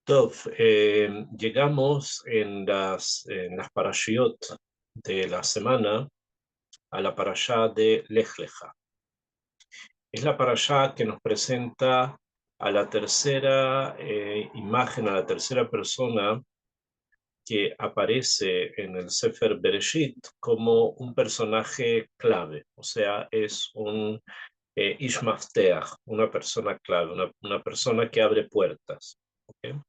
Tov, llegamos en las parashiot de la semana a la parashá de Lech Lecha. Es la parashá que nos presenta a la tercera imagen, a la tercera persona que aparece en el Sefer Bereshit como un personaje clave, o sea, es un Ish Mafteach, una persona clave, una persona que abre puertas. ¿Ok?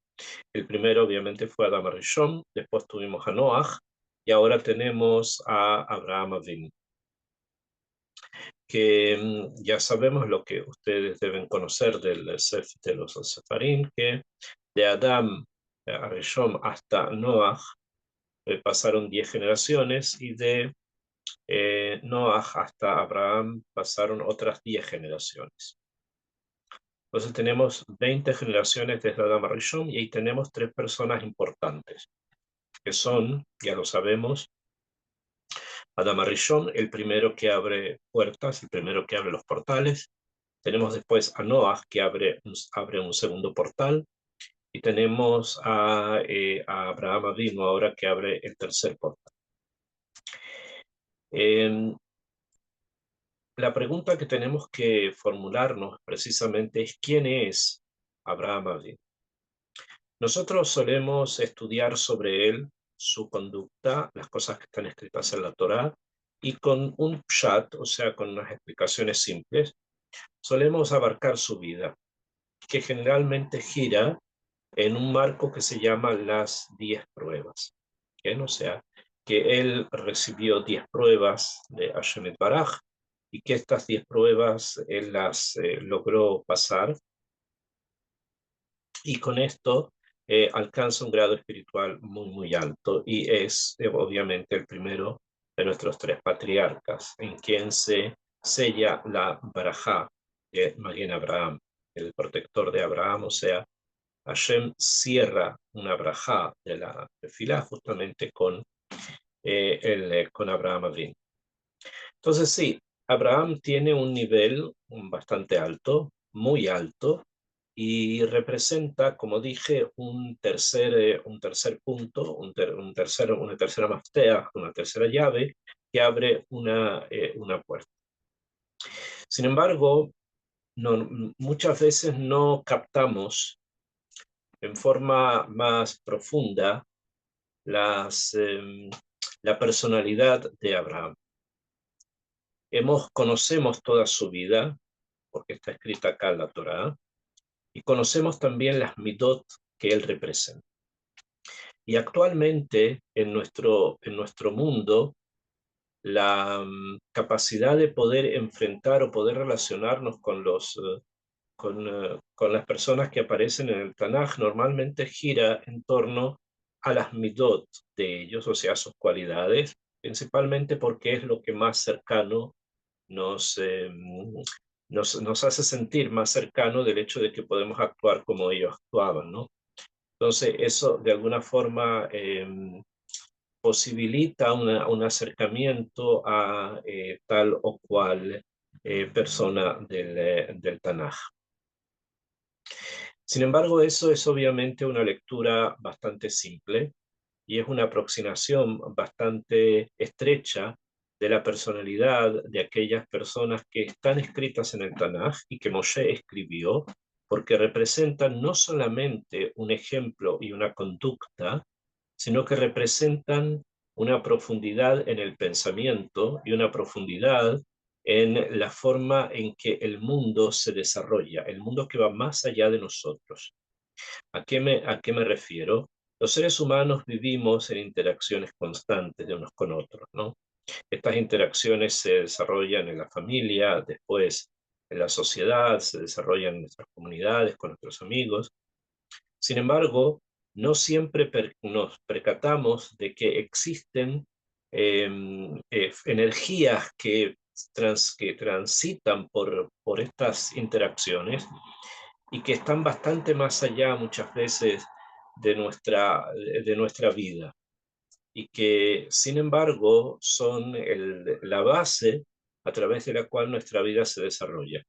El primero obviamente fue Adam Rishon, después tuvimos a Noach y ahora tenemos a Abraham Avinu, que ya sabemos lo que ustedes deben conocer de los Sefarim, que de Adam a Rishon hasta Noach pasaron 10 generaciones y de Noach hasta Abraham pasaron otras 10 generaciones. Entonces tenemos 20 generaciones desde Adam a Rishon y ahí tenemos tres personas importantes, que son, ya lo sabemos, Adam Rishon, el primero que abre puertas, el primero que abre los portales. Tenemos después a Noah, que abre un segundo portal. Y tenemos a Abraham Avinu ahora que abre el tercer portal. La pregunta que tenemos que formularnos precisamente es ¿quién es Abraham Avinu? Nosotros solemos estudiar sobre él, su conducta, las cosas que están escritas en la Torá, y con un pshat, o sea, con unas explicaciones simples, solemos abarcar su vida, que generalmente gira en un marco que se llama las 10 pruebas. ¿Bien? O sea, que él recibió 10 pruebas de Hashem Baraj y que estas 10 pruebas él las logró pasar y con esto alcanza un grado espiritual muy, muy alto y es obviamente el primero de nuestros tres patriarcas, en quien se sella la barajá de Maguen Abraham, el protector de Abraham, o sea, Hashem cierra una barajá de la tefilá justamente con Abraham Avinu. Entonces sí, Abraham tiene un nivel bastante alto, muy alto, y representa, como dije, un tercer punto, una tercera maftea, una tercera llave que abre una puerta. Sin embargo, muchas veces no captamos en forma más profunda las, eh, la personalidad de Abraham. Conocemos toda su vida, porque está escrita acá en la Torá, y conocemos también las midot que él representa. Y actualmente en nuestro mundo, la capacidad de poder enfrentar o poder relacionarnos con las personas que aparecen en el Tanaj normalmente gira en torno a las midot de ellos, o sea, sus cualidades, principalmente porque es lo que más cercano nos, eh, nos hace sentir más cercano del hecho de que podemos actuar como ellos actuaban, ¿no? Entonces, eso de alguna forma posibilita un acercamiento a tal o cual persona del Tanaj. Sin embargo, eso es obviamente una lectura bastante simple y es una aproximación bastante estrecha de la personalidad de aquellas personas que están escritas en el Tanaj y que Moshe escribió, porque representan no solamente un ejemplo y una conducta, sino que representan una profundidad en el pensamiento y una profundidad en la forma en que el mundo se desarrolla, el mundo que va más allá de nosotros. ¿A qué me refiero? Los seres humanos vivimos en interacciones constantes de unos con otros, ¿no? Estas interacciones se desarrollan en la familia, después en la sociedad, se desarrollan en nuestras comunidades, con nuestros amigos. Sin embargo, no siempre nos percatamos de que existen energías que transitan por estas interacciones y que están bastante más allá muchas veces de nuestra vida y que sin embargo son la base a través de la cual nuestra vida se desarrolla.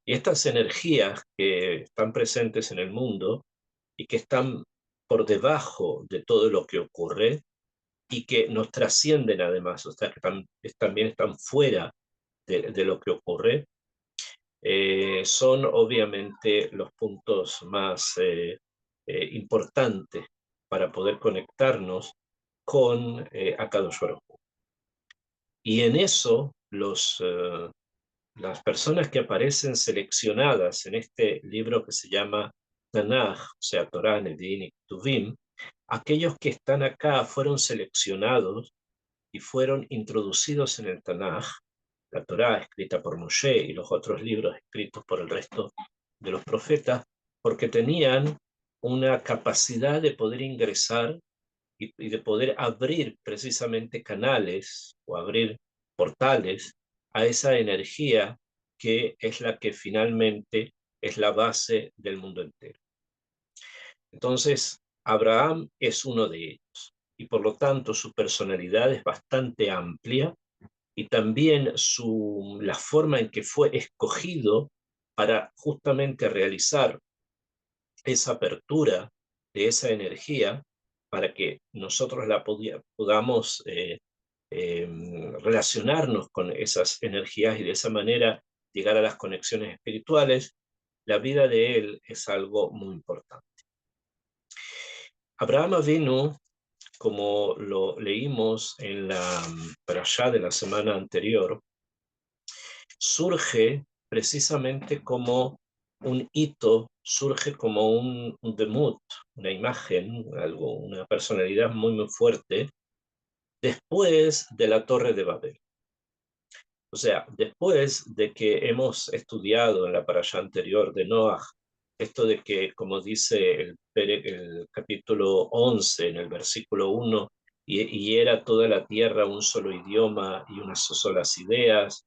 Y estas energías que están presentes en el mundo y que están por debajo de todo lo que ocurre y que nos trascienden además, o sea, que también están fuera de lo que ocurre, son obviamente los puntos más importantes para poder conectarnos con Akadosh Baruj Hu. Y en eso las personas que aparecen seleccionadas en este libro que se llama Tanaj, o sea, Torah, Nevi'im y Ketuvim, aquellos que están acá fueron seleccionados y fueron introducidos en el Tanaj, la Torá escrita por Moshe y los otros libros escritos por el resto de los profetas, porque tenían una capacidad de poder ingresar y de poder abrir precisamente canales o abrir portales a esa energía que es la que finalmente es la base del mundo entero. Entonces, Abraham es uno de ellos y por lo tanto su personalidad es bastante amplia y también la forma en que fue escogido para justamente realizar esa apertura de esa energía para que nosotros podamos relacionarnos con esas energías y de esa manera llegar a las conexiones espirituales, la vida de él es algo muy importante. Abraham Avinu, como lo leímos en la parashá de la semana anterior, surge precisamente como un hito, surge como un demut, una imagen, una personalidad muy, muy fuerte, después de la Torre de Babel. O sea, después de que hemos estudiado en la parashá anterior de Noah, esto de que, como dice el capítulo 11, en el versículo 1, y era toda la tierra un solo idioma y unas solas ideas,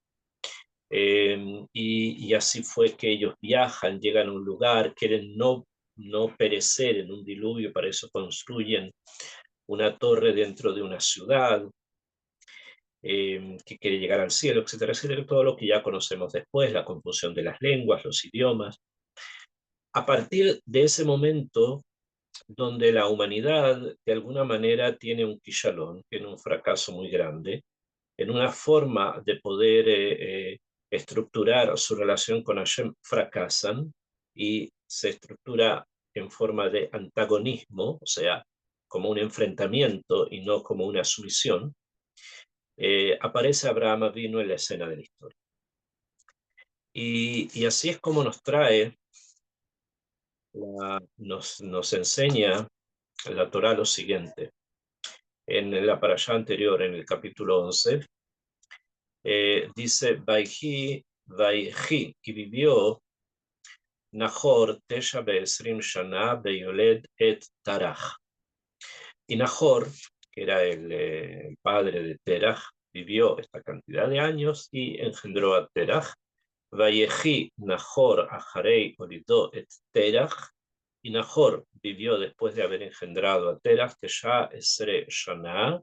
y así fue que ellos viajan, llegan a un lugar, quieren no perecer en un diluvio, para eso construyen una torre dentro de una ciudad, que quiere llegar al cielo, etcétera, etcétera, todo lo que ya conocemos después, la confusión de las lenguas, los idiomas. A partir de ese momento, donde la humanidad de alguna manera tiene un quishalón, tiene un fracaso muy grande, en una forma de poder estructurar su relación con Hashem, fracasan y se estructura en forma de antagonismo, o sea, como un enfrentamiento y no como una sumisión, aparece Abraham Avinu en la escena de la historia. Y así es como nos trae, nos enseña la Torah lo siguiente. En la parashá anterior, en el capítulo 11, dice, Vaihi, y vivió Nahor Tesha Be'esrim Shana Beyoled et Taraj. Y Nahor, que era el padre de Teraj, vivió esta cantidad de años y engendró a Teraj. Vayehi Nahor Aharei Olido et Teraj. Y Nahor vivió después de haber engendrado a Teraj, Tesha Esre Shana,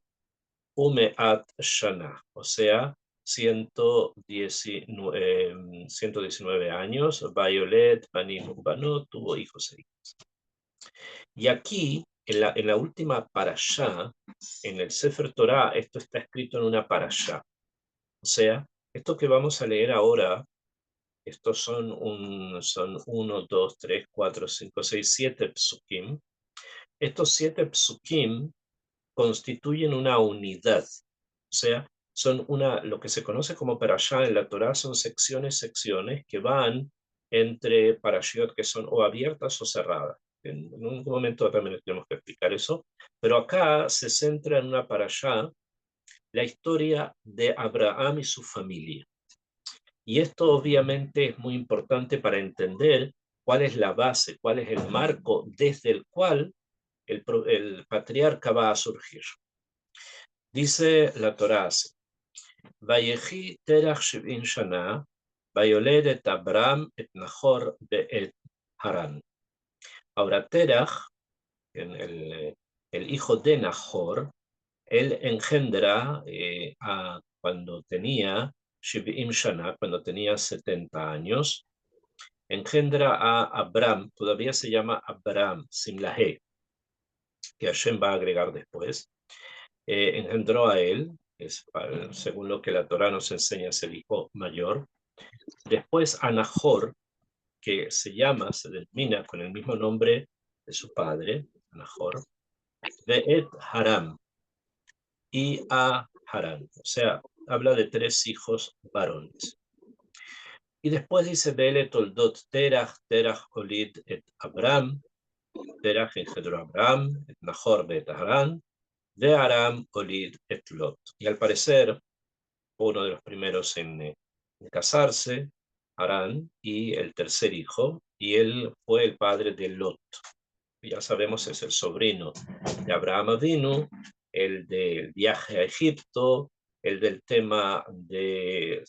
Umeat Shana, o sea, 119 años, Violet, Banim, Banot, tuvo hijos e hijas. Y aquí, en la última parashá, en el Sefer Torah, esto está escrito en una parashá. O sea, esto que vamos a leer ahora, estos son 1, 2, 3, 4, 5, 6, 7 psukim. Estos 7 psukim constituyen una unidad. O sea, son lo que se conoce como parashá en la Torá, son secciones que van entre parashiot que son o abiertas o cerradas. En un momento también tenemos que explicar eso, pero acá se centra en una parashá la historia de Abraham y su familia. Y esto obviamente es muy importante para entender cuál es la base, cuál es el marco desde el cual el patriarca va a surgir. Dice la Torá así, Vayehi terach 70 shana, vayoled et Abram et Nahor be'et Haran. Ahora Terach, el hijo de Nahor, él engendra cuando tenía 70 shana, cuando tenía 70 años, engendra a Abram, todavía se llama Abram, sin la G, que Hashem va a agregar después. Engendró a él, según lo que la Torá nos enseña, es el hijo mayor. Después a Nahor, que se denomina con el mismo nombre de su padre, Nahor, de Et Haram, y a Harán, o sea, habla de 3 hijos varones. Y después dice, Bele toldot Terach, Terach olid et Abram, Terach engendró a Abram, et Nahor bet Harán, de Aram olid et Lot. Y al parecer, uno de los primeros en casarse, Harán, y el tercer hijo, y él fue el padre de Lot. Ya sabemos, es el sobrino de Abraham Avinu, el del viaje a Egipto, el del tema de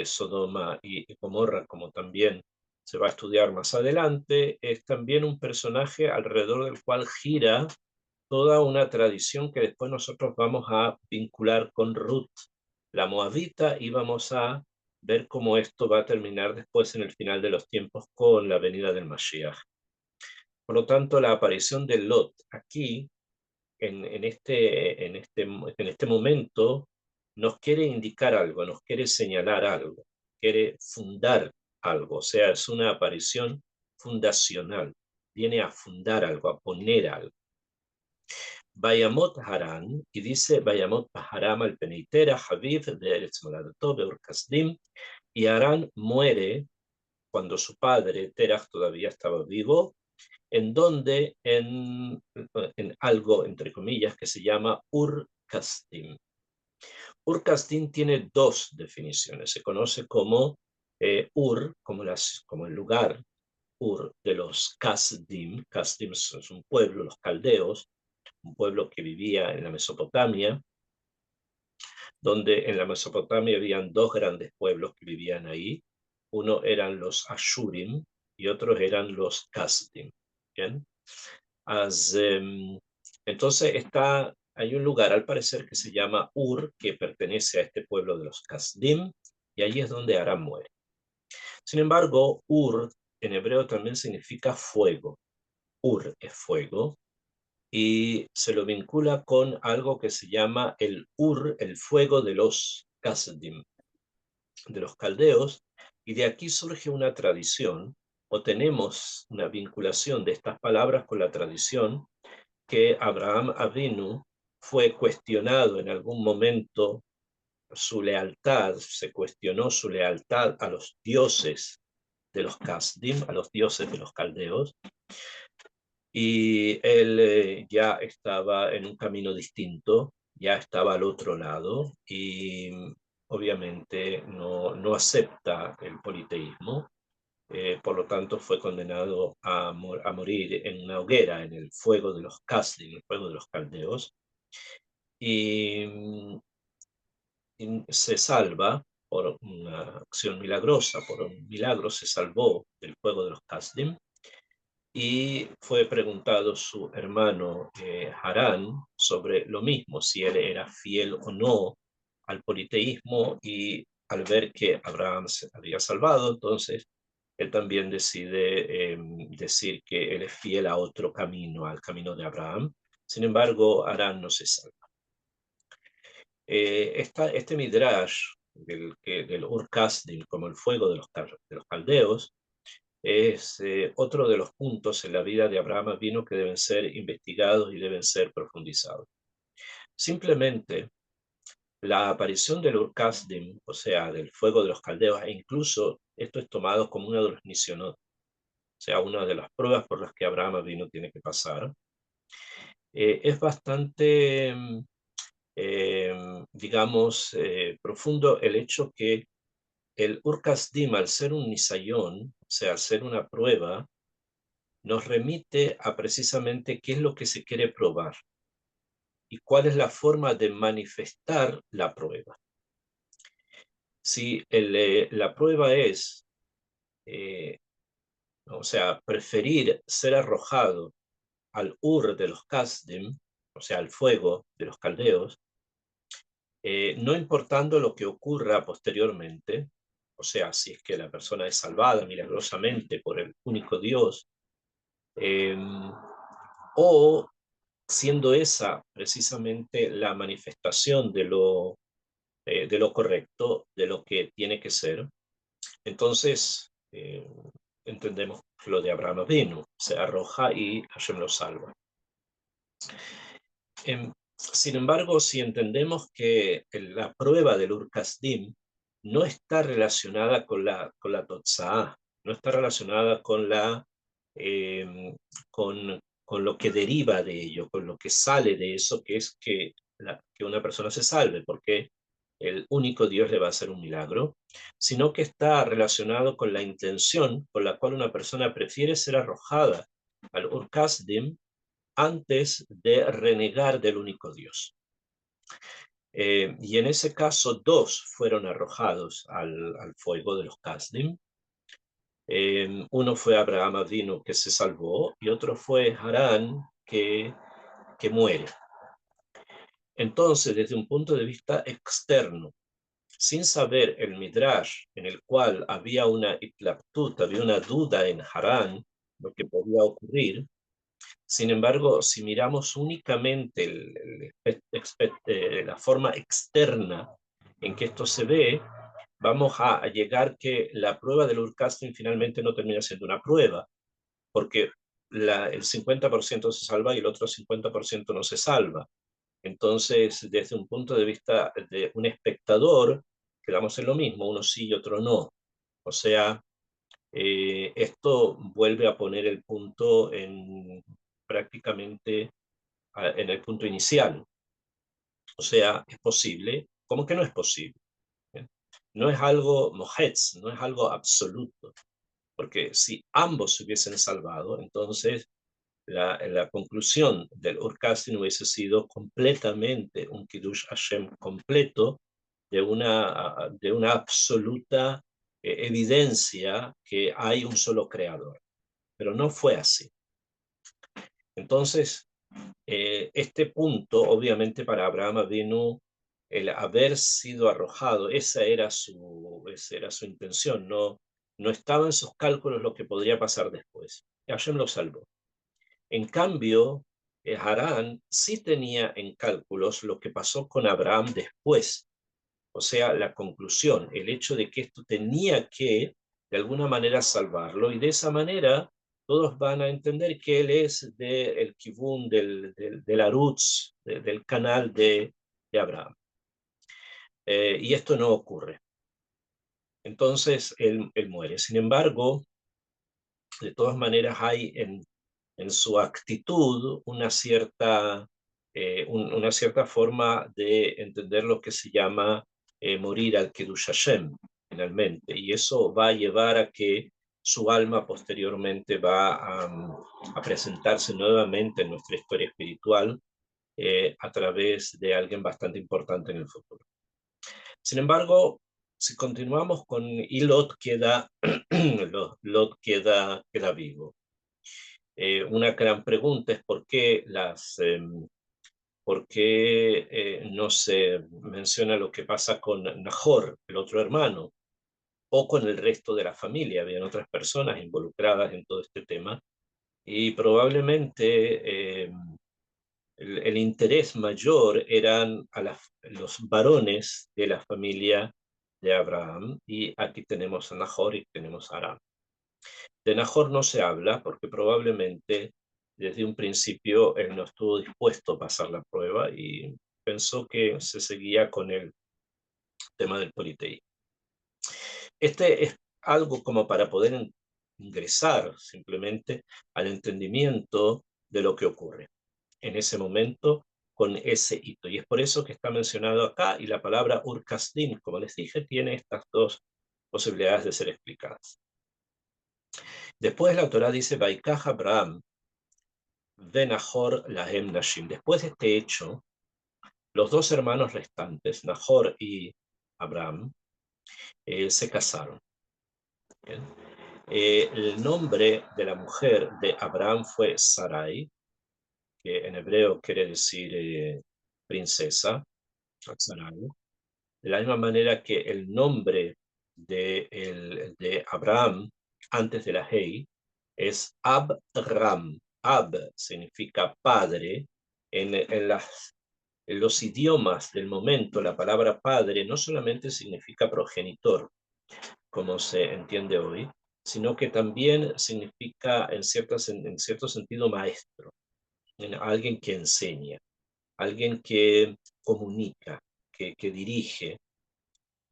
Sodoma y Gomorra, como también se va a estudiar más adelante. Es también un personaje alrededor del cual gira toda una tradición que después nosotros vamos a vincular con Ruth, la moabita, y vamos a ver cómo esto va a terminar después en el final de los tiempos con la venida del Mashiach. Por lo tanto, la aparición de Lot aquí, en este momento, nos quiere indicar algo, nos quiere señalar algo, quiere fundar algo, o sea, es una aparición fundacional, viene a fundar algo, a poner algo. Bayamot Haran, y dice Bayamot Haram al Peneitera, Haviv de Eretz Moladato, Beur Kasdim, y Harán muere cuando su padre, Terach, todavía estaba vivo, en donde en algo, entre comillas, que se llama Ur-Kasdim. Ur-Kasdim tiene 2 definiciones. Se conoce como Ur, como el lugar, Ur de los Kasdim. Kasdim es un pueblo, los caldeos, un pueblo que vivía en la Mesopotamia, donde en la Mesopotamia habían 2 grandes pueblos que vivían ahí. Uno eran los Ashurim y otros eran los Kasdim. ¿Bien? Entonces hay un lugar al parecer que se llama Ur, que pertenece a este pueblo de los Kasdim, y allí es donde Aram muere. Sin embargo, Ur en hebreo también significa fuego. Ur es fuego, y se lo vincula con algo que se llama el Ur, el fuego de los Kasdim, de los caldeos, y de aquí surge una tradición, o tenemos una vinculación de estas palabras con la tradición que Abraham Avinu fue cuestionado en algún momento su lealtad, se cuestionó su lealtad a los dioses de los Kasdim, a los dioses de los caldeos, y él ya estaba en un camino distinto, ya estaba al otro lado, y obviamente no acepta el politeísmo. Por lo tanto fue condenado a morir en una hoguera, en el fuego de los Kasdim, el fuego de los caldeos, y se salva por una acción milagrosa, por un milagro se salvó del fuego de los Kasdim, y fue preguntado su hermano Harán sobre lo mismo, si él era fiel o no al politeísmo, y al ver que Abraham se había salvado, entonces él también decide decir que él es fiel a otro camino, al camino de Abraham. Sin embargo, Harán no se salva. Este midrash del Ur-Kasdim, como el fuego de los caldeos, es otro de los puntos en la vida de Abraham Avinu que deben ser investigados y deben ser profundizados. Simplemente la aparición del Ur-Kasdim, o sea, del fuego de los caldeos, e incluso esto es tomado como uno de los nisionot, o sea, una de las pruebas por las que Abraham Avinu tiene que pasar, es bastante, digamos, profundo el hecho que el Ur-Kasdim, al ser un nisayón, o sea, al ser una prueba, nos remite a precisamente qué es lo que se quiere probar y cuál es la forma de manifestar la prueba. Si la prueba es, o sea, preferir ser arrojado al Ur de los Kasdim, o sea, al fuego de los caldeos, no importando lo que ocurra posteriormente, o sea, si es que la persona es salvada milagrosamente por el único Dios, eh, o siendo esa precisamente la manifestación de lo correcto, de lo que tiene que ser, entonces entendemos lo de Abraham vino, se arroja y Hashem lo salva. Sin embargo, si entendemos que la prueba del Ur-Kasdim no está relacionada con la Totzá, no está relacionada eh, con lo que deriva de ello, con lo que sale de eso, que es que una persona se salve, porque el único Dios le va a hacer un milagro, sino que está relacionado con la intención con la cual una persona prefiere ser arrojada al Ur-Kasdim antes de renegar del único Dios. Y en ese caso, dos fueron arrojados al fuego de los Kasdim. Uno fue Abraham Avinu, que se salvó, y otro fue Harán, que muere. Entonces, desde un punto de vista externo, sin saber el Midrash, en el cual había una itlaptut, había una duda en Harán, lo que podía ocurrir. Sin embargo, si miramos únicamente la forma externa en que esto se ve, vamos a llegar que la prueba del Urcasting finalmente no termina siendo una prueba, porque el 50% se salva y el otro 50% no se salva. Entonces, desde un punto de vista de un espectador, quedamos en lo mismo, uno sí y otro no. O sea, esto vuelve a poner el punto prácticamente en el punto inicial. O sea, es posible, ¿cómo que no es posible? ¿Eh? No es algo mojetz, no es algo absoluto, porque si ambos se hubiesen salvado, entonces la conclusión del Ur-Kasdim hubiese sido completamente un Kiddush Hashem completo de una absoluta evidencia que hay un solo creador. Pero no fue así. Entonces, este punto, obviamente para Abraham vino el haber sido arrojado, esa era su intención, no estaba en sus cálculos lo que podría pasar después. Hashem lo salvó. En cambio, Harán sí tenía en cálculos lo que pasó con Abraham después, o sea, la conclusión, el hecho de que esto tenía que, de alguna manera, salvarlo, y de esa manera todos van a entender que él es del kibún, del arutz, del canal de Abraham. Y esto no ocurre. Entonces, él muere. Sin embargo, de todas maneras hay en su actitud una cierta forma de entender lo que se llama morir al Kiddush Hashem, finalmente, y eso va a llevar a que su alma posteriormente va a presentarse nuevamente en nuestra historia espiritual a través de alguien bastante importante en el futuro. Sin embargo, si continuamos con y Lot queda, Lot queda vivo. Una gran pregunta es por qué no se menciona lo que pasa con Nahor, el otro hermano, o con el resto de la familia. Habían otras personas involucradas en todo este tema y probablemente el interés mayor eran los varones de la familia de Abraham, y aquí tenemos a Nahor y tenemos a Aram. De Nahor no se habla porque probablemente desde un principio él no estuvo dispuesto a pasar la prueba y pensó que se seguía con el tema del politeísmo. Este es algo como para poder ingresar simplemente al entendimiento de lo que ocurre en ese momento con ese hito. Y es por eso que está mencionado acá, y la palabra Ur-Kasdim, como les dije, tiene estas dos posibilidades de ser explicadas. Después la Torá dice, Vaikaj Abraham, de Nahor Lahem Nashim. Después de este hecho, los dos hermanos restantes, Nahor y Abraham, se casaron. El nombre de la mujer de Abraham fue Sarai, que en hebreo quiere decir princesa, Sarai. De la misma manera que el nombre de Abraham, antes de la Hei, es Abram. Ab significa padre. En los idiomas del momento, la palabra padre no solamente significa progenitor, como se entiende hoy, sino que también significa en cierto sentido maestro, alguien que enseña, alguien que comunica, que dirige.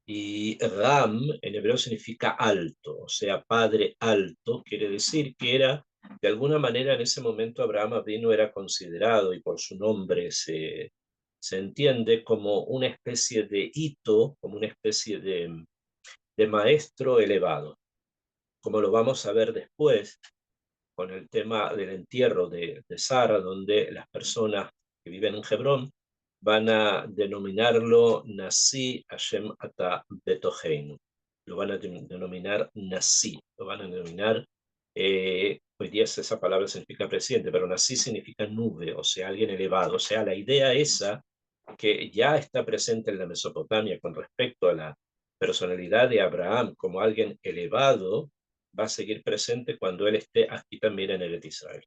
Y Ram en hebreo significa alto, o sea, padre alto, quiere decir que era, de alguna manera en ese momento Abraham Avinu era considerado, y por su nombre se entiende como una especie de hito, como una especie de maestro elevado, como lo vamos a ver después con el tema del entierro de Sara, donde las personas que viven en Hebrón van a denominarlo Nasi Hashem Ata Betoheinu. Lo van a denominar Nasi, lo van a denominar, hoy día esa palabra significa presidente, pero Nasi significa nube, o sea, alguien elevado. O sea, la idea esa que ya está presente en la Mesopotamia con respecto a la personalidad de Abraham como alguien elevado, va a seguir presente cuando él esté aquí también en Eretz Israel.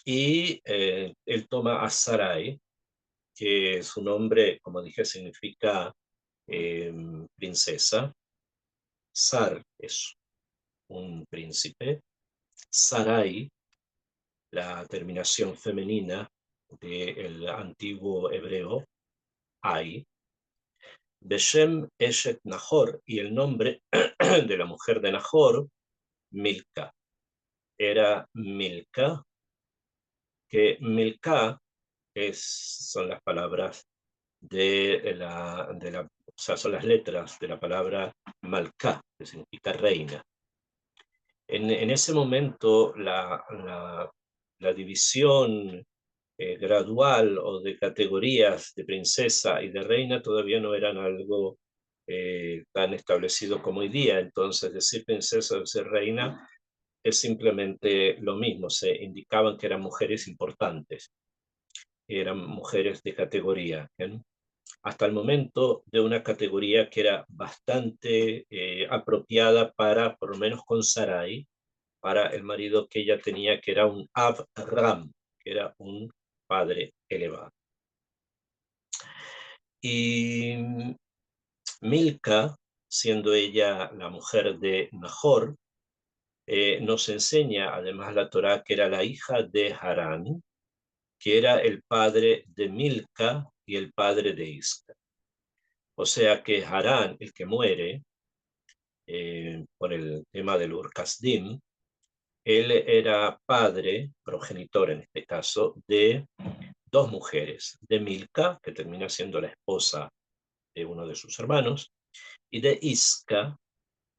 Él toma a Sarai, que su nombre, como dije, significa princesa. Sar es un príncipe. Sarai, la terminación femenina del antiguo hebreo, Ai. Beshem Eshet Nahor, y el nombre de la mujer de Nahor, Milca. Era Milca, que Milca son las palabras o sea, son las letras de la palabra Malca, que significa reina. En ese momento, la división gradual o de categorías de princesa y de reina todavía no eran algo tan establecido como hoy día. Entonces, decir princesa o decir reina es simplemente lo mismo. Se indicaban que eran mujeres importantes, eran mujeres de categoría, ¿bien? Hasta el momento de una categoría que era bastante apropiada para, por lo menos con Sarai, para el marido que ella tenía, que era un Abram, que era un padre elevado. Y Milca, siendo ella la mujer de Nahor, nos enseña además la Torá que era la hija de Harán, que era el padre de Milca y el padre de Isca. O sea que Harán, el que muere, por el tema del Ur-Kasdim, él era padre, progenitor en este caso, de dos mujeres, de Milca, que termina siendo la esposa de uno de sus hermanos, y de Isca,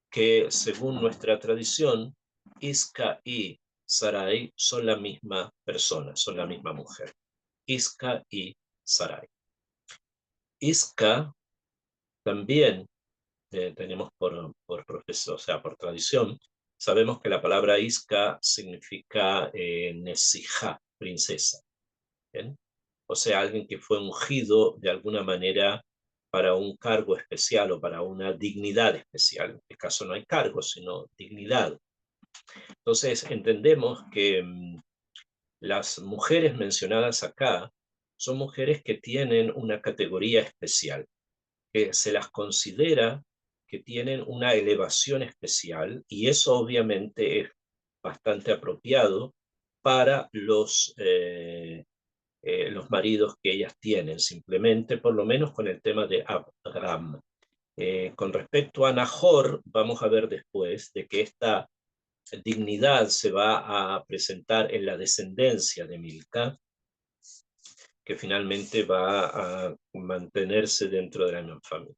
que según nuestra tradición, Isca y Sarai son la misma persona, son la misma mujer. Isca y Sarai. Isca también tenemos por profesor, o sea, por tradición, sabemos que la palabra Isca significa Nesija, princesa. ¿Bien? O sea, alguien que fue ungido de alguna manera para un cargo especial o para una dignidad especial. En este caso no hay cargo, sino dignidad. Entonces, entendemos que las mujeres mencionadas acá son mujeres que tienen una categoría especial, que se las considera que tienen una elevación especial, y eso obviamente es bastante apropiado para los maridos que ellas tienen, simplemente, por lo menos con el tema de Abraham. Con respecto a Nahor, vamos a ver después de que esta dignidad se va a presentar en la descendencia de Milca, que finalmente va a mantenerse dentro de la misma familia.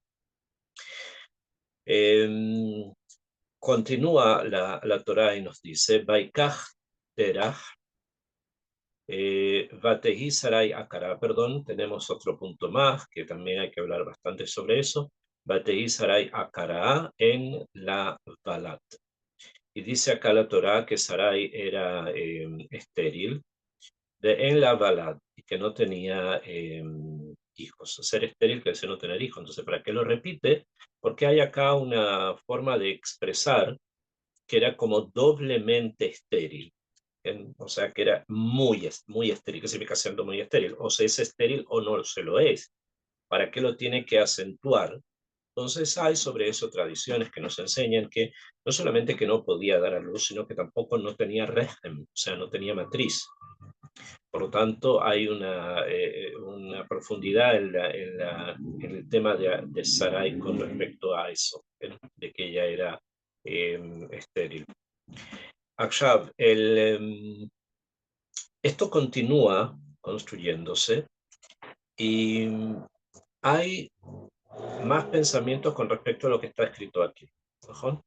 Continúa la Torá y nos dice, Baikach Terach, Vatehi Sarai Akara, perdón, tenemos otro punto más que también hay que hablar bastante sobre eso. Vatehi Sarai Akara en la Balat. Y dice acá la Torá que Sarai era estéril en la Balat y que no tenía hijos. Ser estéril quiere decir no tener hijos. Entonces, ¿para qué lo repite? Porque hay acá una forma de expresar que era como doblemente estéril. O sea, que era muy estéril. ¿Qué significa siendo muy estéril? O se es estéril o no se lo es. ¿Para qué lo tiene que acentuar? Entonces hay sobre eso tradiciones que nos enseñan que no solamente que no podía dar a luz, sino que tampoco no tenía régimen, o sea, no tenía matriz. Por lo tanto, hay una profundidad en el tema de Sarai con respecto a eso, de que ella era estéril. Akshav, esto continúa construyéndose y hay más pensamientos con respecto a lo que está escrito aquí. ¿No?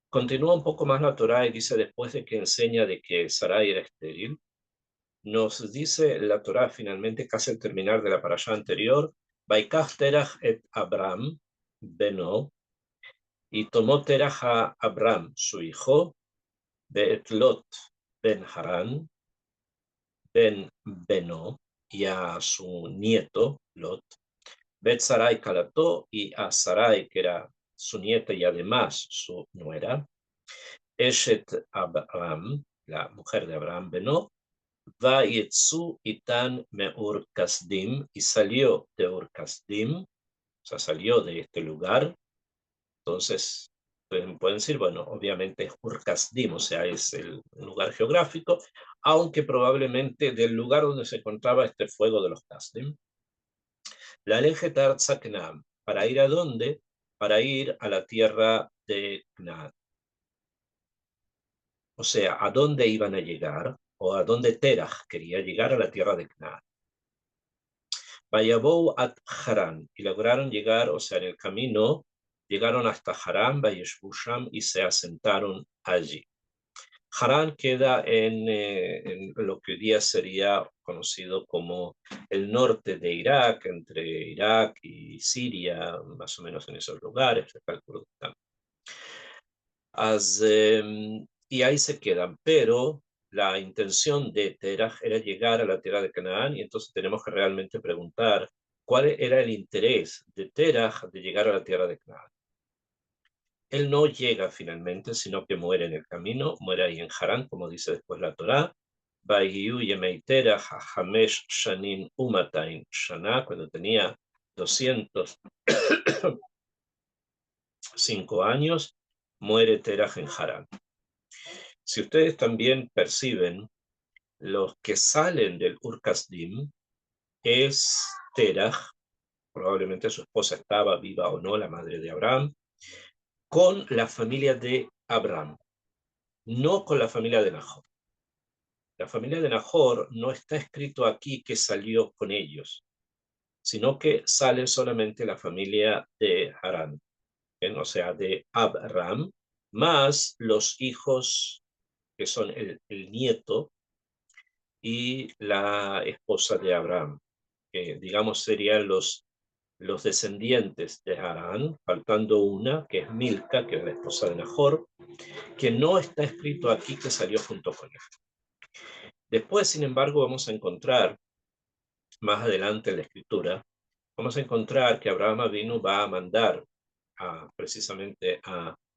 Continúa un poco más la Torá y dice, después de que enseña de que Sarai era estéril, nos dice la Torá finalmente, casi al terminar de la parashá anterior, Vaikach Terach et Abram, Beno, y tomó Terach a Abram, su hijo, de et Lot, Ben Harán, Ben Beno, y a su nieto, Lot, Bet Sarai Calató, y a Sarai, que era su nieta y además su nuera, Eshet Abraham, la mujer de Abraham Beno, Vayetzu Itan Meur Kasdim, y salió de Ur Kasdim, o sea, salió de este lugar. Entonces, pueden decir, bueno, obviamente es Ur Kasdim, o sea, es el lugar geográfico, aunque probablemente del lugar donde se encontraba este fuego de los Kasdim. La Leje Tarza Knaam, ¿para ir a dónde? Para ir a la tierra de Canaán. O sea, ¿a dónde iban a llegar? O a dónde Terach quería llegar, a la tierra de Canaán. Vayabou at Harán, y lograron llegar, o sea, en el camino, llegaron hasta Harán, Vayeshbusham, y se asentaron allí. Harán queda en lo que hoy día sería conocido como el norte de Irak, entre Irak y Siria, más o menos en esos lugares, cerca del Kurdistán. Y ahí se quedan, pero la intención de Terach era llegar a la tierra de Canaán, y entonces tenemos que realmente preguntar cuál era el interés de Terach de llegar a la tierra de Canaán. Él no llega finalmente, sino que muere en el camino, muere ahí en Harán, como dice después la Torá. Cuando tenía 205 años, muere Terach en Harán. Si ustedes también perciben, los que salen del Ur Kasdim es Terach, probablemente su esposa estaba viva o no, la madre de Abraham, con la familia de Abraham, no con la familia de Nahor. La familia de Nahor no está escrito aquí que salió con ellos, sino que sale solamente la familia de Harán, o sea, de Abraham, más los hijos que son el nieto y la esposa de Abraham, que digamos serían los descendientes de Harán, faltando una, que es Milca, que es la esposa de Nahor, que no está escrito aquí que salió junto con él. Después, sin embargo, vamos a encontrar, más adelante en la escritura, vamos a encontrar que Abraham vino va a mandar precisamente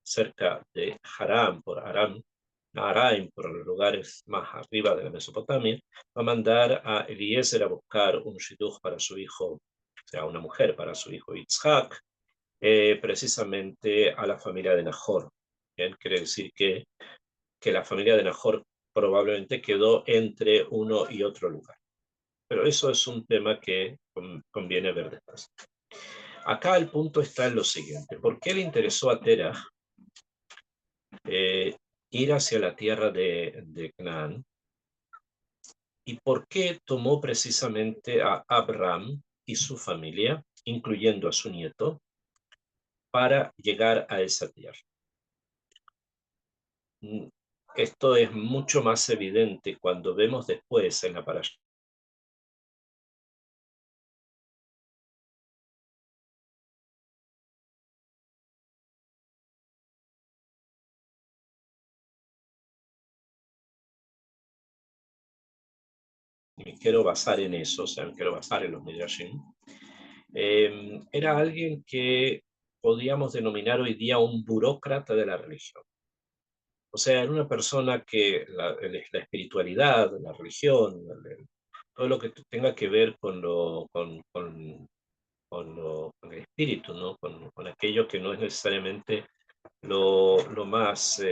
cerca de Harán, por Aram, Naharaim, por los lugares más arriba de la Mesopotamia, va a mandar a Eliezer a buscar un shidduch para su hijo, o sea, una mujer para su hijo Yitzhak, precisamente a la familia de Nahor. Bien, quiere decir que la familia de Nahor probablemente quedó entre uno y otro lugar. Pero eso es un tema que conviene ver después. Acá el punto está en lo siguiente. ¿Por qué le interesó a Terach ir hacia la tierra de Canaán? ¿Y por qué tomó precisamente a Abraham y su familia, incluyendo a su nieto, para llegar a esa tierra? Esto es mucho más evidente cuando vemos después en la parashá quiero basar en eso, o sea, me quiero basar en los Midrashim, era alguien que podríamos denominar hoy día un burócrata de la religión. O sea, era una persona que la espiritualidad, la religión, todo lo que tenga que ver con el espíritu, ¿no? Con aquello que no es necesariamente lo más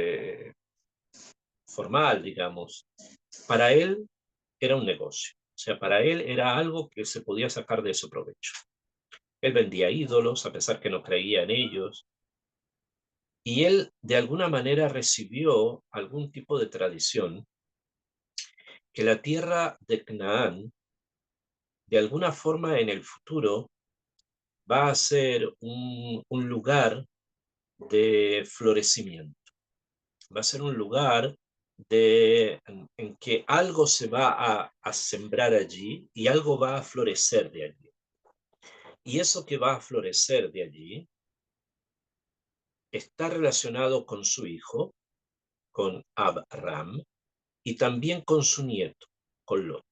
formal, digamos. Para él era un negocio. O sea, para él era algo que se podía sacar de su provecho. Él vendía ídolos a pesar que no creía en ellos. Y él de alguna manera recibió algún tipo de tradición que la tierra de Canaán, de alguna forma en el futuro, va a ser un lugar de florecimiento. Va a ser un lugar en que algo se va a sembrar allí y algo va a florecer de allí. Y eso que va a florecer de allí está relacionado con su hijo, con Abraham, y también con su nieto, con Lot.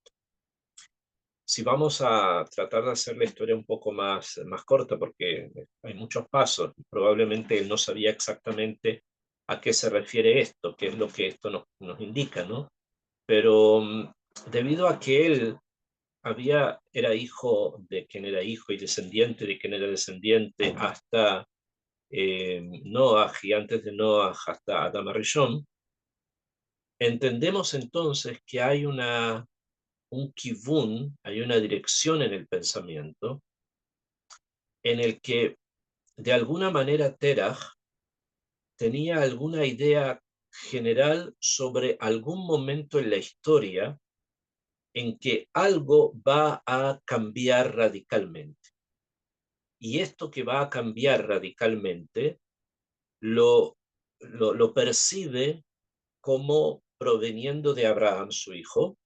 Si vamos a tratar de hacer la historia un poco más corta, porque hay muchos pasos, probablemente él no sabía exactamente a qué se refiere esto, qué es lo que esto nos indica, ¿no? Pero debido a que él era hijo de quien era hijo y descendiente de quien era descendiente hasta Noah y antes de Noah hasta Adam Arishon, entendemos entonces que hay un kivun, hay una dirección en el pensamiento en el que de alguna manera Terach tenía alguna idea general sobre algún momento en la historia en que algo va a cambiar radicalmente. Y esto que va a cambiar radicalmente lo, lo percibe como proveniendo de Abraham, su hijo,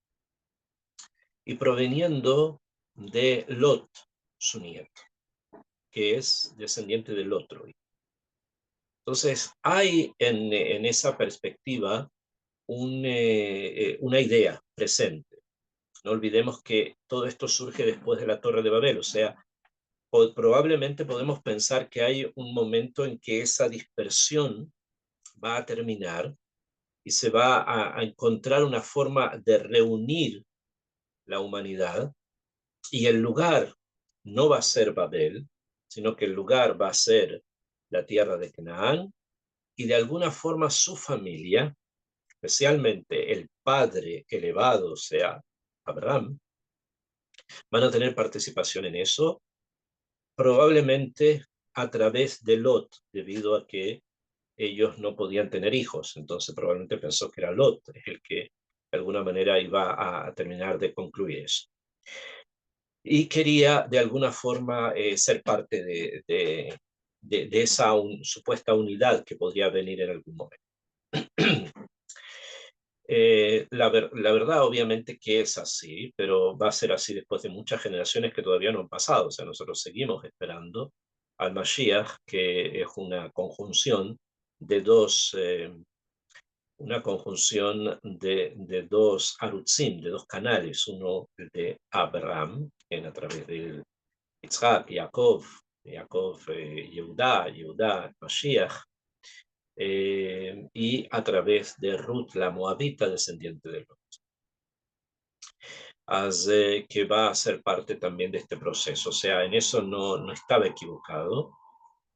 y proveniendo de Lot, su nieto, que es descendiente del otro. Entonces, hay en esa perspectiva una idea presente. No olvidemos que todo esto surge después de la Torre de Babel, o sea, probablemente podemos pensar que hay un momento en que esa dispersión va a terminar y se va a encontrar una forma de reunir la humanidad, y el lugar no va a ser Babel, sino que el lugar va a ser la tierra de Canaán, y de alguna forma su familia, especialmente el padre elevado, o sea, Abraham, van a tener participación en eso, probablemente a través de Lot, debido a que ellos no podían tener hijos. Entonces probablemente pensó que era Lot el que de alguna manera iba a terminar de concluir eso. Y quería de alguna forma ser parte de esa supuesta unidad que podría venir en algún momento. La verdad, obviamente que es así, pero va a ser así después de muchas generaciones que todavía no han pasado. O sea, nosotros seguimos esperando al Mashiach, que es una conjunción de dos arutzim, de dos canales, uno de Abraham, en a través de Yitzhak, Jacob, Yehudá, Yehudá, Mashiach, y a través de Ruth, la moabita, descendiente de Lot. Que va a ser parte también de este proceso. O sea, en eso no estaba equivocado,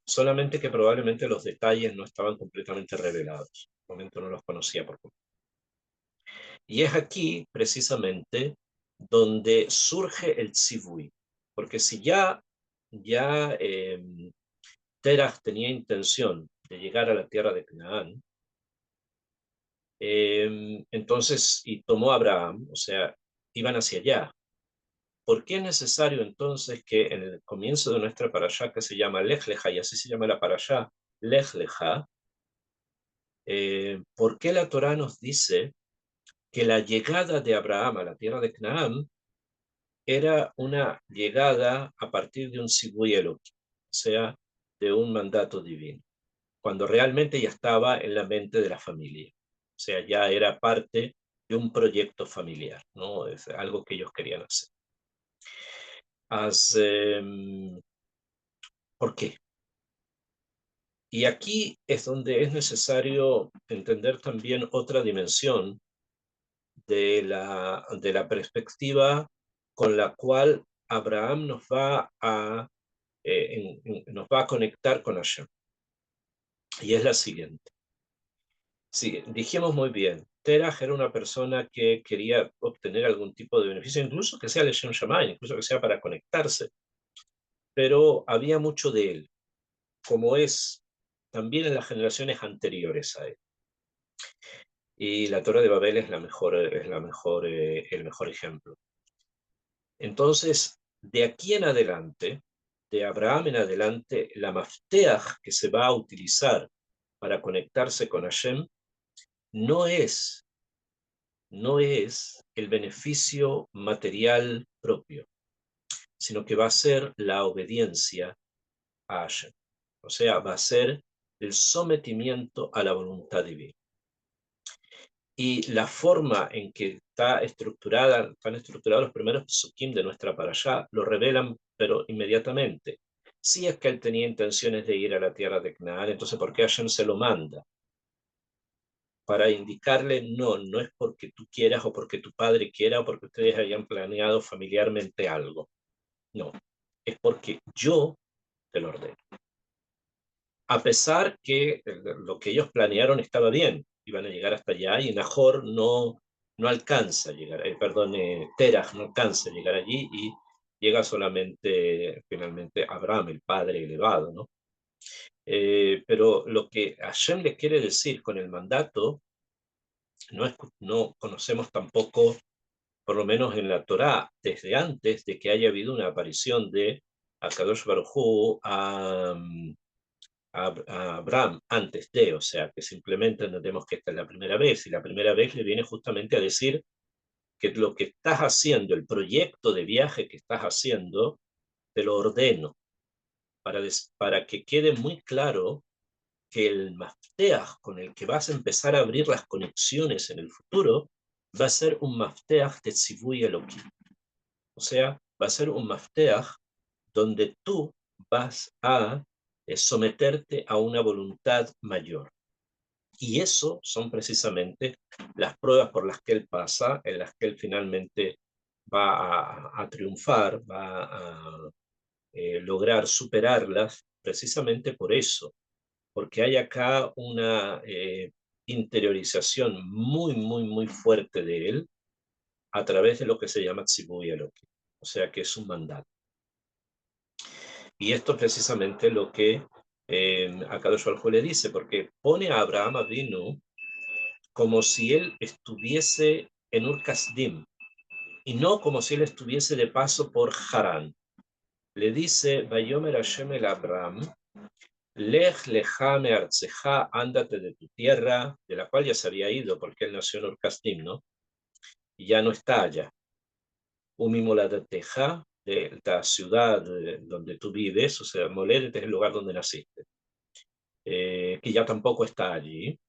solamente que probablemente los detalles no estaban completamente revelados. En el momento no los conocía por completo. Y es aquí, precisamente, donde surge el tzivui. Porque si ya Terach tenía intención de llegar a la tierra de Canaán, entonces, y tomó a Abraham, o sea, iban hacia allá. ¿Por qué es necesario entonces que en el comienzo de nuestra parashá, que se llama Lech Lecha, y así se llama la parashá, Lech Lecha, ¿por qué la Torá nos dice que la llegada de Abraham a la tierra de Canaán era una llegada a partir de un Sibui Elohim, o sea, de un mandato divino, cuando realmente ya estaba en la mente de la familia? O sea, ya era parte de un proyecto familiar, ¿no? Es algo que ellos querían hacer. ¿Por qué? Y aquí es donde es necesario entender también otra dimensión de la perspectiva con la cual Abraham nos va a conectar con Hashem. Y es la siguiente. Sí, dijimos muy bien, Terah era una persona que quería obtener algún tipo de beneficio, incluso que sea Leshem Shammai, incluso que sea para conectarse, pero había mucho de él, como es también en las generaciones anteriores a él. Y la Torre de Babel el mejor ejemplo. Entonces, de aquí en adelante, de Abraham en adelante, la mafteaj que se va a utilizar para conectarse con Hashem no es, no es el beneficio material propio, sino que va a ser la obediencia a Hashem. O sea, va a ser el sometimiento a la voluntad divina. Y la forma en que están estructurados los primeros psukim de nuestra parashá, lo revelan, pero inmediatamente. Si es que él tenía intenciones de ir a la tierra de Canaán, entonces ¿por qué Hashem se lo manda? Para indicarle, no, no es porque tú quieras o porque tu padre quiera o porque ustedes hayan planeado familiarmente algo. No, es porque yo te lo ordeno. A pesar que lo que ellos planearon estaba bien, iban a llegar hasta allá y Nahor no alcanza a llegar, perdón, Terah no alcanza a llegar allí y llega solamente finalmente Abraham, el padre elevado, ¿no? Pero lo que Hashem le quiere decir con el mandato, no conocemos tampoco, por lo menos en la Torá, desde antes de que haya habido una aparición de Akadosh Baruj Hu a Abraham antes de, o sea, que simplemente entendemos que esta es la primera vez, y la primera vez le viene justamente a decir que lo que estás haciendo, el proyecto de viaje que estás haciendo, te lo ordeno, para que quede muy claro que el mafteaj con el que vas a empezar a abrir las conexiones en el futuro va a ser un mafteaj de Tzivui Elohim. O sea, va a ser un mafteaj donde tú vas a someterte a una voluntad mayor. Y eso son precisamente las pruebas por las que él pasa, en las que él finalmente va a triunfar, va a lograr superarlas, precisamente por eso, porque hay acá una interiorización muy, muy, muy fuerte de él a través de lo que se llama Tzibuy Elohim, o sea que es un mandato. Y esto es precisamente lo que Akadosh Baruj Hu le dice, porque pone a Abraham Avinu como si él estuviese en Ur Kasdim y no como si él estuviese de paso por Harán. Le dice, Vayomer Hashem el Abraham, Lech lecha me artseja, ándate de tu tierra, de la cual ya se había ido porque él nació en Ur Kasdim, ¿no? Y ya no está allá. Umimoladeteja, de la ciudad donde tú vives, o sea, Moledet es el lugar donde naciste, que ya tampoco está allí.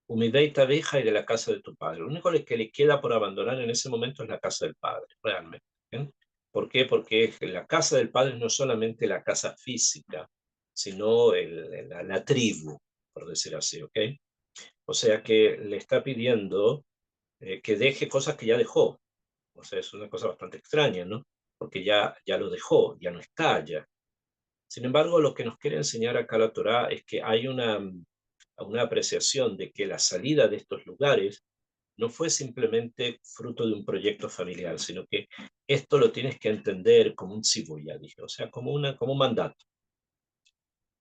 Humidei Tabija y de la casa de tu padre. Lo único que le queda por abandonar en ese momento es la casa del padre, realmente. ¿Bien? ¿Por qué? Porque la casa del padre no es solamente la casa física, sino la tribu, por decir así, ¿ok? O sea que le está pidiendo que deje cosas que ya dejó. O sea, es una cosa bastante extraña, ¿no? Porque ya lo dejó, ya no está allá. Sin embargo, lo que nos quiere enseñar acá la Torá es que hay una apreciación de que la salida de estos lugares no fue simplemente fruto de un proyecto familiar, sino que esto lo tienes que entender como un ya dije, o sea, como un mandato.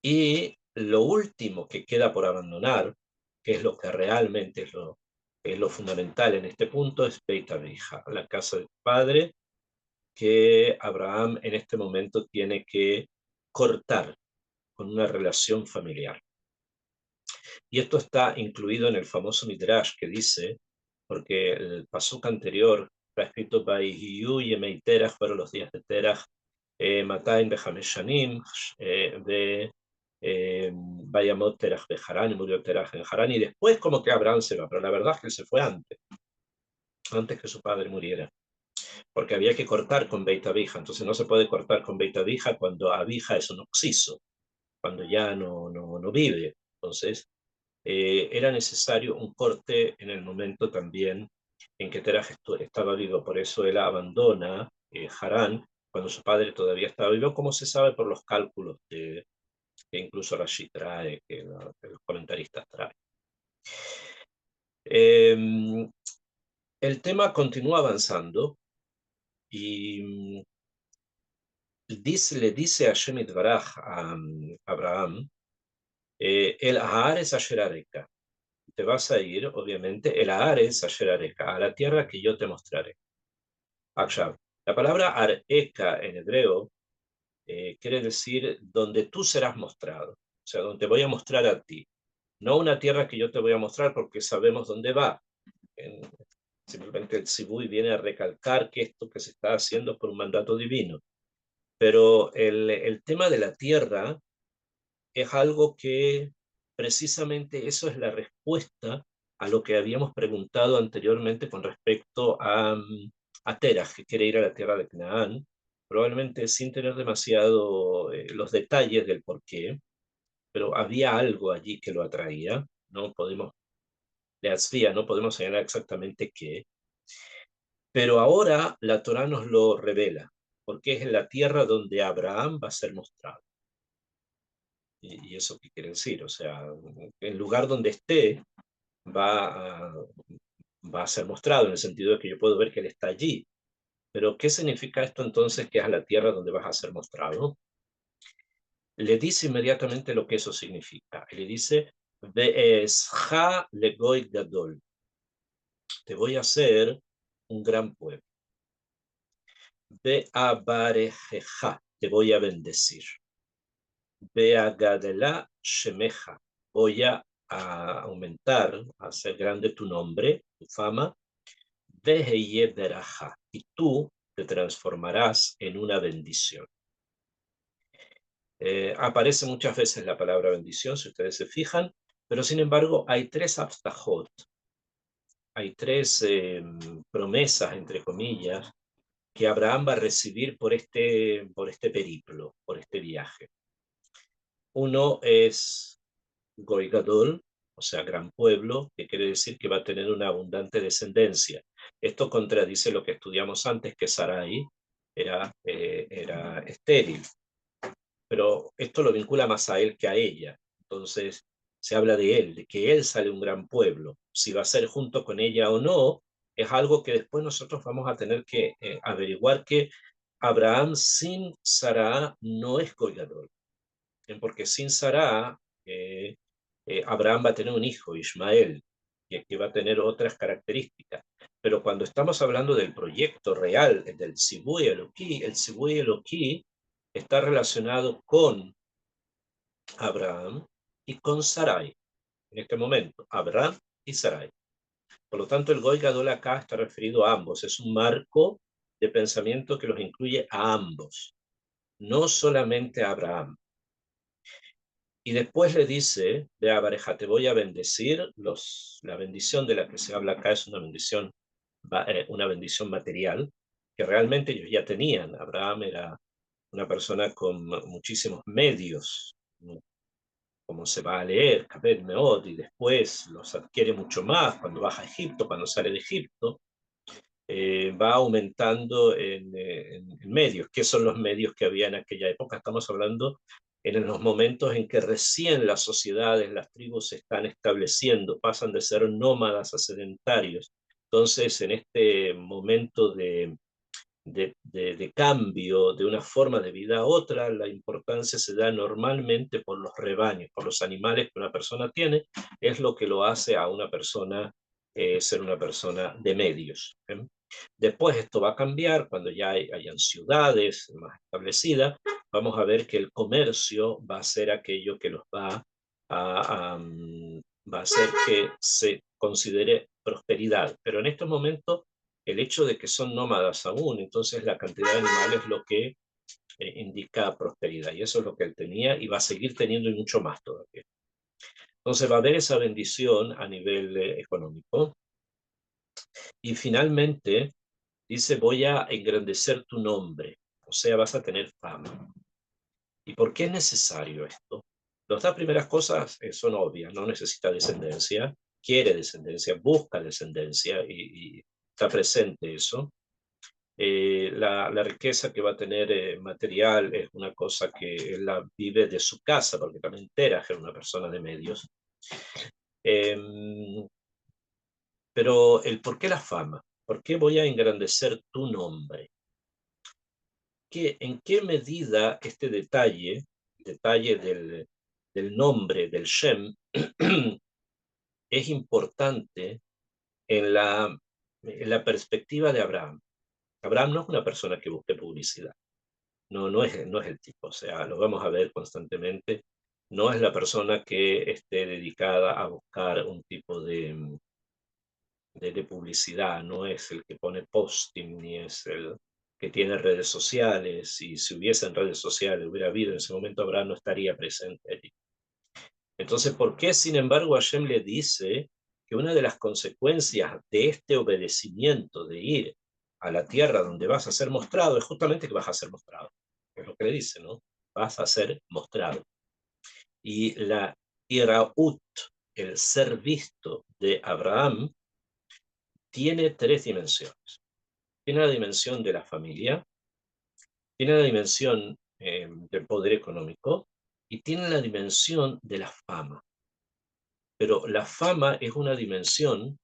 Y lo último que queda por abandonar, que es lo que realmente es lo fundamental en este punto, es Beit Abija, la casa del padre, que Abraham en este momento tiene que cortar con una relación familiar. Y esto está incluido en el famoso Midrash que dice, porque el pasuk anterior está escrito Vaihiyu Yemei Terach, fueron los días de Terach, Mataim Behameshanim, Vayamot Terach Beharán, y murió Terach en Harán, y después como que Abraham se va, pero la verdad es que él se fue antes. antes que su padre muriera, porque había que cortar con Beit Abija. Entonces no se puede cortar con Beit Abija cuando Abija es un oxiso, cuando ya no vive. Entonces era necesario un corte en el momento también en que Teraj estaba vivo. Por eso él abandona Harán cuando su padre todavía estaba vivo, como se sabe por los cálculos que incluso Rashi trae, que los comentaristas traen. El tema continúa avanzando y le dice a Shemit Baraj a Abraham, el Haaretz Asher Areka, te vas a ir, obviamente, el Haaretz Asher Areka, a la tierra que yo te mostraré. Akshav. La palabra Areka en hebreo quiere decir donde tú serás mostrado, o sea, donde te voy a mostrar a ti. No una tierra que yo te voy a mostrar porque sabemos dónde va. En, simplemente el Sibui viene a recalcar que esto que se está haciendo es por un mandato divino. Pero el tema de la tierra es algo que precisamente eso es la respuesta a lo que habíamos preguntado anteriormente con respecto a Terah, que quiere ir a la tierra de Canaán, probablemente sin tener demasiado los detalles del por qué, pero había algo allí que lo atraía, no podemos, le hacía, no podemos señalar exactamente qué, pero ahora la Torá nos lo revela, porque es en la tierra donde Abraham va a ser mostrado. Y eso qué quiere decir, o sea, el lugar donde esté va a, va a ser mostrado en el sentido de que yo puedo ver que él está allí. Pero ¿qué significa esto entonces que es la tierra donde vas a ser mostrado? Le dice inmediatamente lo que eso significa. Le dice, Ve'esja legoy gadol, te voy a hacer un gran pueblo. Ve'abarejeja, te voy a bendecir. Beagadela shemeja, voy a aumentar, a hacer grande tu nombre, tu fama. Veheye beraja, y tú te transformarás en una bendición. Aparece muchas veces la palabra bendición, si ustedes se fijan, pero sin embargo hay tres abstajot, hay tres promesas, entre comillas, que Abraham va a recibir por este periplo, por este viaje. Uno es Goy Gadol, o sea, gran pueblo, que quiere decir que va a tener una abundante descendencia. Esto contradice lo que estudiamos antes, que Sarai era estéril, pero esto lo vincula más a él que a ella. Entonces, se habla de él, de que él sale un gran pueblo. Si va a ser junto con ella o no, es algo que después nosotros vamos a tener que averiguar que Abraham sin Sara no es Goy Gadol, porque sin Sara Abraham va a tener un hijo, Ismael, que va a tener otras características. Pero cuando estamos hablando del proyecto real, del Sibui Eloquí, el Sibui Eloquí está relacionado con Abraham y con Sarai. En este momento, Abraham y Sarai. Por lo tanto, el Goy Gadol acá está referido a ambos. Es un marco de pensamiento que los incluye a ambos, no solamente a Abraham. Y después le dice, de Abareja, te voy a bendecir. La bendición de la que se habla acá es una bendición material que realmente ellos ya tenían. Abraham era una persona con muchísimos medios, como se va a leer, Kabed Meod, y después los adquiere mucho más cuando baja a Egipto, cuando sale de Egipto. Va aumentando en medios. ¿Qué son los medios que había en aquella época? Estamos hablando en los momentos en que recién las sociedades, las tribus se están estableciendo, pasan de ser nómadas a sedentarios. Entonces, en este momento de cambio de una forma de vida a otra, la importancia se da normalmente por los rebaños, por los animales que una persona tiene, es lo que lo hace a una persona ser una persona de medios. Después esto va a cambiar cuando ya hayan ciudades más establecidas. Vamos a ver que el comercio va a ser aquello que los va a hacer que se considere prosperidad. Pero en estos momentos el hecho de que son nómadas aún, entonces la cantidad de animales es lo que indica prosperidad. Y eso es lo que él tenía y va a seguir teniendo y mucho más todavía. Entonces va a haber esa bendición a nivel económico. Y finalmente dice, voy a engrandecer tu nombre, o sea, vas a tener fama. ¿Y por qué es necesario esto? Las dos primeras cosas son obvias, no necesita descendencia, quiere descendencia, busca descendencia y está presente eso. La riqueza que va a tener material es una cosa que él la vive de su casa, porque también Terah era una persona de medios. Eh, pero el por qué la fama, ¿por qué voy a engrandecer tu nombre? ¿En qué medida este detalle del nombre, del Shem, es importante en la perspectiva de Abraham? Abraham no es una persona que busque publicidad. No es el tipo, o sea, lo vamos a ver constantemente. No es la persona que esté dedicada a buscar un tipo de publicidad, no es el que pone posting, ni es el que tiene redes sociales. Y si hubiesen redes sociales, hubiera habido en ese momento, Abraham no estaría presente allí. Entonces, ¿por qué, sin embargo, Hashem le dice que una de las consecuencias de este obedecimiento, de ir a la tierra donde vas a ser mostrado, es justamente que vas a ser mostrado? Es lo que le dice, ¿no? Vas a ser mostrado. Y la iraut, el ser visto de Abraham, tiene tres dimensiones. Tiene la dimensión de la familia, tiene la dimensión del poder económico y tiene la dimensión de la fama. Pero la fama es una dimensión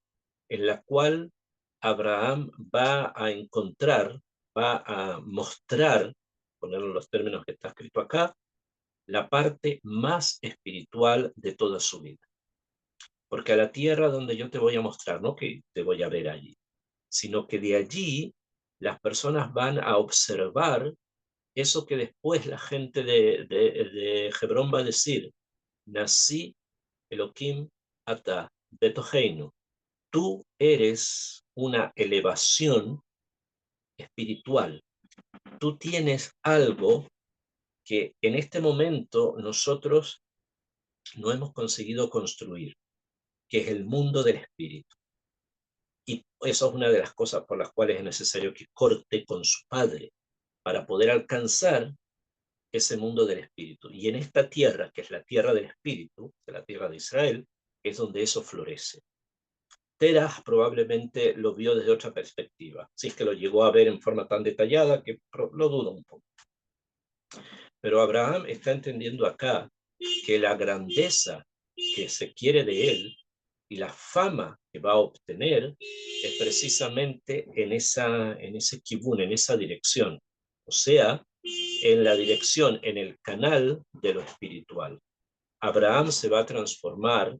en la cual Abraham va a encontrar, va a mostrar, ponerlo en los términos que está escrito acá, la parte más espiritual de toda su vida. Porque a la tierra donde yo te voy a mostrar, no que te voy a ver allí, sino que de allí las personas van a observar eso que después la gente de Hebrón va a decir, nací Elohim ata betoheinu, tú eres una elevación espiritual, tú tienes algo que en este momento nosotros no hemos conseguido construir, que es el mundo del espíritu. Y eso es una de las cosas por las cuales es necesario que corte con su padre para poder alcanzar ese mundo del espíritu. Y en esta tierra, que es la tierra del espíritu, de la tierra de Israel, es donde eso florece. Terah probablemente lo vio desde otra perspectiva, si es que lo llegó a ver en forma tan detallada, que lo dudo un poco. Pero Abraham está entendiendo acá que la grandeza que se quiere de él y la fama que va a obtener es precisamente en ese kibun, en esa dirección. O sea, en la dirección, en el canal de lo espiritual. Abraham se va a transformar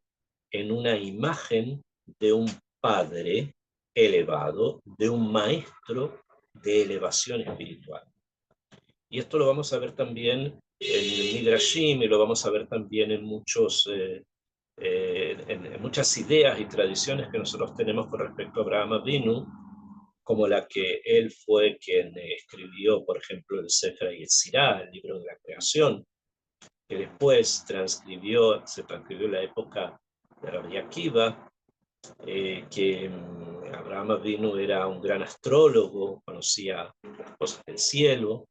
en una imagen de un padre elevado, de un maestro de elevación espiritual. Y esto lo vamos a ver también en Midrashim y lo vamos a ver también en en muchas ideas y tradiciones que nosotros tenemos con respecto a Abraham Avinu, como la que él fue quien escribió, por ejemplo, el Sefer Yetzirah, el libro de la creación, que después se transcribió en la época de Rabbi Akiva, que Abraham Avinu era un gran astrólogo, conocía las cosas del cielo,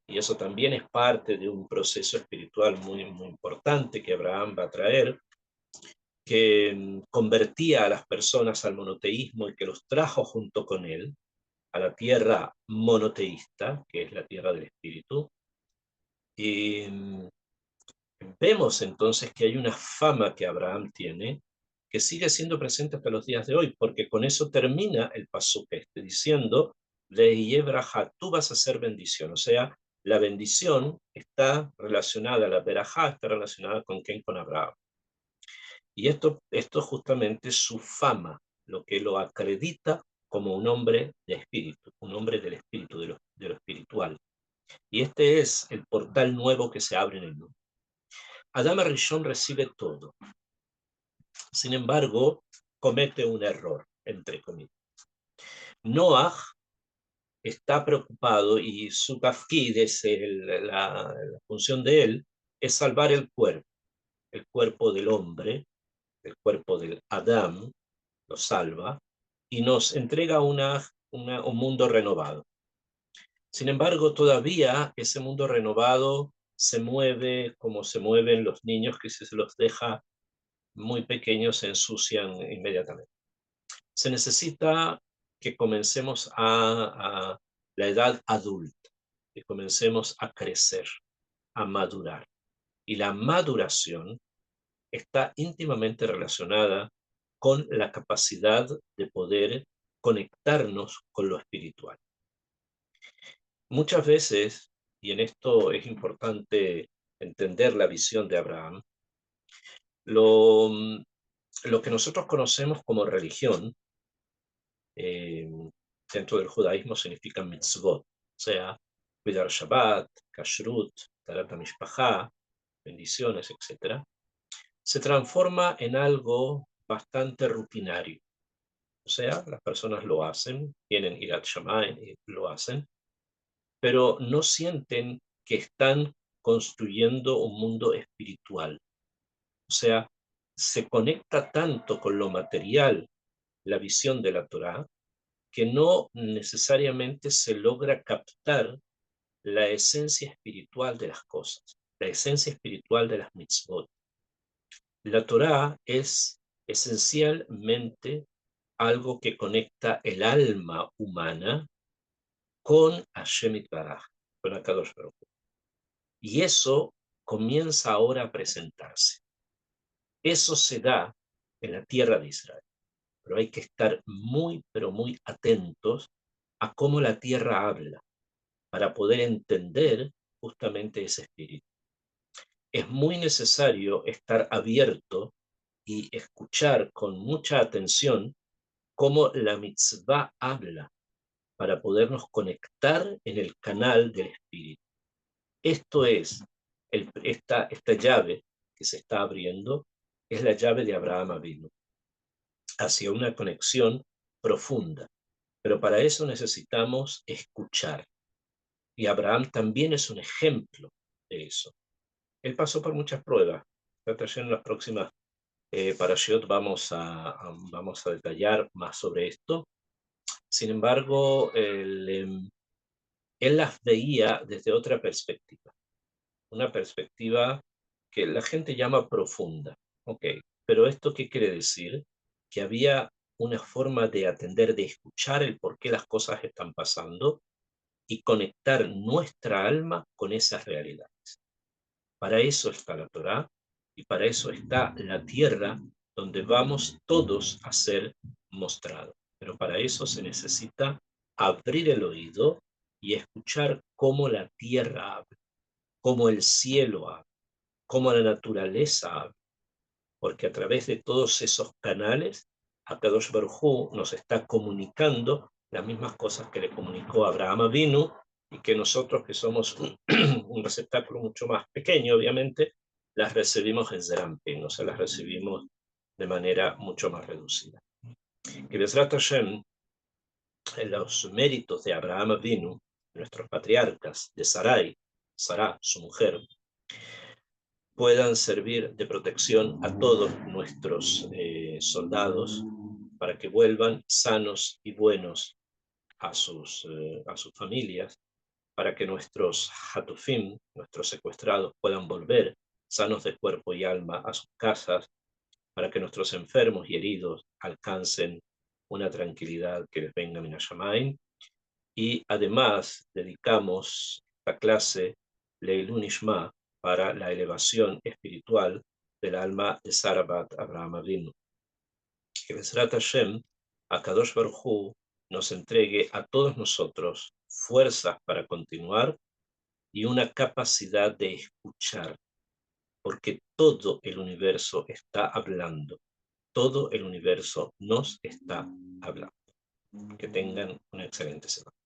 y eso también es parte de un proceso espiritual muy, muy importante que Abraham va a traer, que convertía a las personas al monoteísmo y que los trajo junto con él a la tierra monoteísta, que es la tierra del espíritu. Y vemos entonces que hay una fama que Abraham tiene que sigue siendo presente hasta los días de hoy, porque con eso termina el pasuk este, diciendo, Lehiyebraja, tú vas a ser bendición. O sea, la bendición está relacionada, la berajá está relacionada con quién, con Abraham. Y esto justamente es su fama, lo que lo acredita como un hombre de espíritu, un hombre del espíritu, de lo espiritual. Y este es el portal nuevo que se abre en el mundo. Adán Rishon recibe todo. Sin embargo, comete un error, entre comillas. Noah está preocupado y su tafkid, la función de él, es salvar el cuerpo del hombre, el cuerpo del Adán, lo salva, y nos entrega un mundo renovado. Sin embargo, todavía ese mundo renovado se mueve como se mueven los niños que si se los deja muy pequeños se ensucian inmediatamente. Se necesita que comencemos a la edad adulta, que comencemos a crecer, a madurar. Y la maduración está íntimamente relacionada con la capacidad de poder conectarnos con lo espiritual. Muchas veces, y en esto es importante entender la visión de Abraham, lo, lo que nosotros conocemos como religión, eh, dentro del judaísmo significa mitzvot, o sea, cuidar Shabbat, kashrut, tarat mishpachá, bendiciones, etc., se transforma en algo bastante rutinario. O sea, las personas lo hacen, tienen irat shamayim y lo hacen, pero no sienten que están construyendo un mundo espiritual. O sea, se conecta tanto con lo material la visión de la Torá que no necesariamente se logra captar la esencia espiritual de las cosas, la esencia espiritual de las mitzvot. La Torá es esencialmente algo que conecta el alma humana con Hashem Yitbaraj, con Akadosh Baruj Hu. Y eso comienza ahora a presentarse. Eso se da en la tierra de Israel. Pero hay que estar muy, pero muy atentos a cómo la tierra habla para poder entender justamente ese espíritu. Es muy necesario estar abierto y escuchar con mucha atención cómo la mitzvah habla para podernos conectar en el canal del espíritu. Esto es, esta llave que se está abriendo, es la llave de Abraham Avinu hacia una conexión profunda. Pero para eso necesitamos escuchar. Y Abraham también es un ejemplo de eso. Él pasó por muchas pruebas. En las próximas parashiot vamos a detallar más sobre esto. Sin embargo, él las veía desde otra perspectiva. Una perspectiva que la gente llama profunda. Ok, pero ¿esto qué quiere decir? Que había una forma de atender, de escuchar el por qué las cosas están pasando y conectar nuestra alma con esas realidades. Para eso está la Torá y para eso está la tierra donde vamos todos a ser mostrados. Pero para eso se necesita abrir el oído y escuchar cómo la tierra habla, cómo el cielo habla, cómo la naturaleza habla. Porque a través de todos esos canales, Akadosh Baruj Hu nos está comunicando las mismas cosas que le comunicó a Abraham Avinu y que nosotros, que somos un receptáculo mucho más pequeño, obviamente, las recibimos en Zerampin, o sea, las recibimos de manera mucho más reducida. Que Bezrat Hashem, en los méritos de Abraham Avinu, nuestros patriarcas, de Sarai, Sará, su mujer, puedan servir de protección a todos nuestros soldados para que vuelvan sanos y buenos a sus familias, para que nuestros hatufim, nuestros secuestrados, puedan volver sanos de cuerpo y alma a sus casas, para que nuestros enfermos y heridos alcancen una tranquilidad que les venga Minashamayim. Y además dedicamos esta clase Leilun Ishma para la elevación espiritual del alma de Sarabat Abraham Avinu. Que Bezrat Hashem, Akadosh Baruj Hu, nos entregue a todos nosotros fuerzas para continuar y una capacidad de escuchar, porque todo el universo está hablando, todo el universo nos está hablando. Que tengan una excelente semana.